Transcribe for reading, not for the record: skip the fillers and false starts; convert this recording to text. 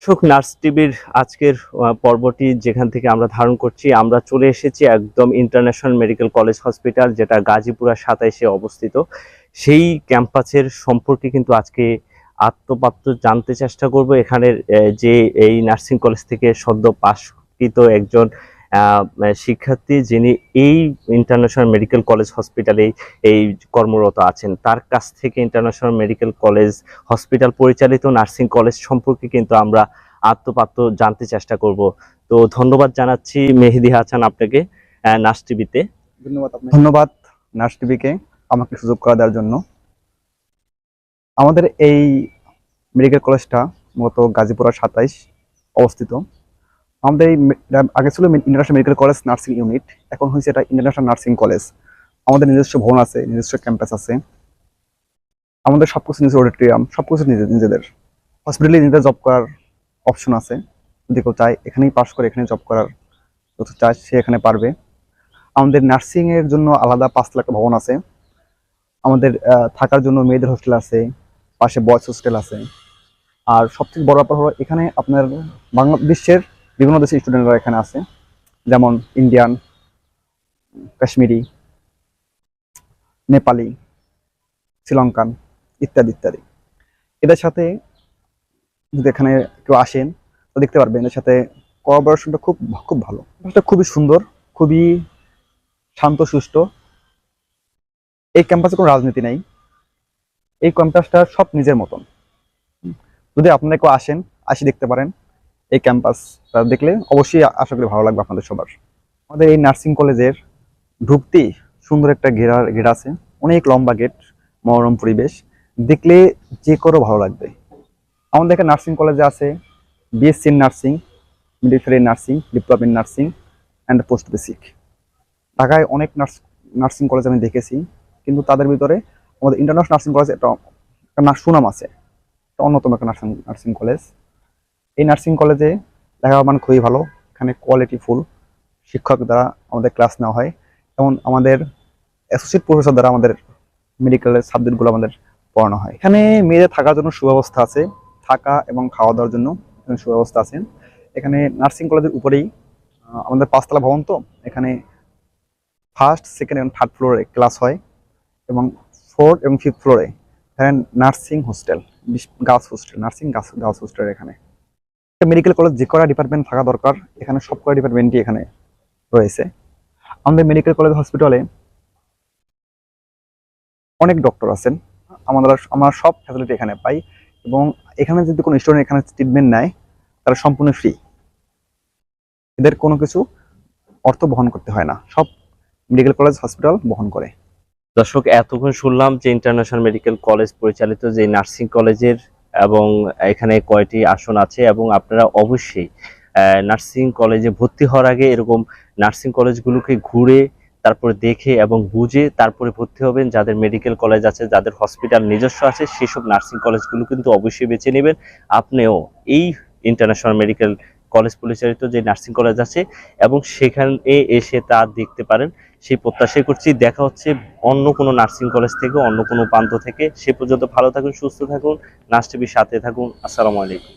দর্শক, নার্স টিভির আজকের পর্বটি যেখান থেকে আমরা ধারণ করছি, আমরা চলে এসেছি একদম ইন্টারন্যাশনাল মেডিকেল কলেজ হসপিটাল, যেটা গাজীপুরা 27-এ অবস্থিত। সেই ক্যাম্পাসের সম্পর্কে কিন্তু আজকে আত্মপাত্র জানতে চেষ্টা করব। এখানের যে এই নার্সিং কলেজ থেকে সদ্য পাশকৃত একজন শিক্ষার্থী, যিনি এই ইন্টারন্যাশনাল মেডিকেল কলেজ হসপিটালে এই কর্মরত আছেন, তার কাছ থেকে ইন্টারন্যাশনাল মেডিকেল কলেজ হসপিটাল পরিচালিত নার্সিং কলেজ সম্পর্কে কিন্তু আমরা আত্মপাত্র জানতে চেষ্টা করব। তো ধন্যবাদ জানাচ্ছি মেহেদী হাসান আপনাকে নার্স টিভিতে। ধন্যবাদ নার্স টিভিকে আমাকে সুযোগ করে দেওয়ার জন্য। আমাদের এই মেডিকেল কলেজটা মূলত গাজীপুরা 27 অবস্থিত। আমাদের এই আগে ছিল international medical college nursing unit, এখন হয়েছে এটা ইন্টারন্যাশনাল নার্সিং কলেজ। আমাদের নিজস্ব ভবন আছে, নিজস্ব ক্যাম্পাস আছে, আমাদের সবকিছু নিজের অডিটোরিয়াম, সবকিছু নিজেদের। হসপিটালে নিজেদের জব করার অপশন আছে, যদি কেউ চায় এখানেই পাস করে এখানে জব করার, যত চায় সে এখানে পারবে। আমাদের নার্সিং এর জন্য আলাদা 5 লাখ ভবন আছে। আমাদের থাকার জন্য মেয়েদের হোস্টেল আছে, পাশে বয়েজ হোস্টেল আছে। আর সবথেকে বড় ব্যাপার হলো এখানে আপনার বাংলাদেশের বিভিন্ন দেশের স্টুডেন্টরা এখানে আছে, যেমন ইন্ডিয়ান, কাশ্মীরি, নেপালি, শ্রীলঙ্কান ইত্যাদি ইত্যাদি। এদের সাথে যদি এখানে কেউ আসেন তো দেখতে পারবেন এদের সাথে কোঅপারেশনটা খুব খুব ভালো। এটা খুবই সুন্দর, খুবই শান্ত সুষ্ঠ। এই ক্যাম্পাসে কোনো রাজনীতি নেই, এই ক্যাম্পাসটা সব নিজের মতন। যদি আপনারা কেউ আসেন, আসি দেখতে পারেন এই ক্যাম্পাসটা, দেখলে অবশ্যই আশা করি ভালো লাগবে আপনাদের সবার। আমাদের এই নার্সিং কলেজের ঢুকতেই সুন্দর একটা গেট আছে, অনেক লম্বা গেট, মনোরম পরিবেশ, দেখলে যে কারো ভালো লাগবে। আমাদের এখানে নার্সিং কলেজে আছে BSc in nursing, midwifery nursing, diploma in nursing and post basic. ঢাকায় অনেক নার্সিং কলেজ আমি দেখেছি, কিন্তু তাদের ভিতরে আমাদের ইন্টারন্যাশনাল নার্সিং কলেজ একটা সুনাম আছে, অন্যতম একটা নার্সিং কলেজ। এই নার্সিং কলেজে লেখাপড়ার মান খুবই ভালো, এখানে কোয়ালিটি ফুল শিক্ষক দ্বারা আমাদের ক্লাস নেওয়া হয়, যেমন আমাদের অ্যাসোসিয়েট প্রফেসর দ্বারা আমাদের মেডিকেলের সাবজেক্টগুলো আমাদের পড়ানো হয়। এখানে মেয়েদের থাকার জন্য সুব্যবস্থা আছে, থাকা এবং খাওয়া দাওয়ার জন্য সুব্যবস্থা আছে। এখানে নার্সিং কলেজের উপরেই আমাদের 5 তলা ভবন, তো এখানে ফার্স্ট, সেকেন্ড এবং থার্ড ফ্লোরে ক্লাস হয়, এবং 4th এবং 5th ফ্লোরে এখানে nursing hostel, girls hostel, nursing girls hostel. এখানে মেডিকেল কলেজ যে কটা ডিপার্টমেন্ট থাকা দরকার, এখানে সব কটা ডিপার্টমেন্টই এখানে রয়েছে। আমাদের মেডিকেল কলেজ হসপিটালে অনেক ডক্টর আছেন, আমরা সব ফ্যাসিলিটি এখানে পাই, এবং এখানে যদি কোনো স্টুডেন্ট এখানে ট্রিটমেন্ট নেয় তারা সম্পূর্ণ ফ্রি, এদের কোনো কিছু অর্থ বহন করতে হয় না, সব মেডিকেল কলেজ হসপিটাল বহন করে। দর্শক, এতক্ষণ শুনলাম যে ইন্টারন্যাশনাল মেডিকেল কলেজ পরিচালিত যে নার্সিং কলেজের এবং এখানে কয়টি আসন আছে, এবং আপনারা অবশ্যই নার্সিং কলেজে ভর্তি হওয়ার আগে এরকম নার্সিং কলেজগুলোকে ঘুরে তারপরে দেখে এবং বুঝে তারপরে ভর্তি হবেন। যাদের মেডিকেল কলেজ আছে, যাদের হসপিটাল নিজস্ব আছে, সেসব নার্সিং কলেজগুলো কিন্তু অবশ্যই বেছে নেবেন। আপনিও এই ইন্টারন্যাশনাল মেডিকেল কলেজ পরিচালিত যে নার্সিং কলেজ আছে এবং সেখানে এসে তা দেখতে পারেন, সেই প্রত্যাশাই করছি। দেখা হচ্ছে অন্য কোনো নার্সিং কলেজ থেকে, অন্য কোনো প্রান্ত থেকে। সে পর্যন্ত ভালো থাকুন, সুস্থ থাকুন, নার্স টিভির সাথে থাকুন। আসসালামু আলাইকুম।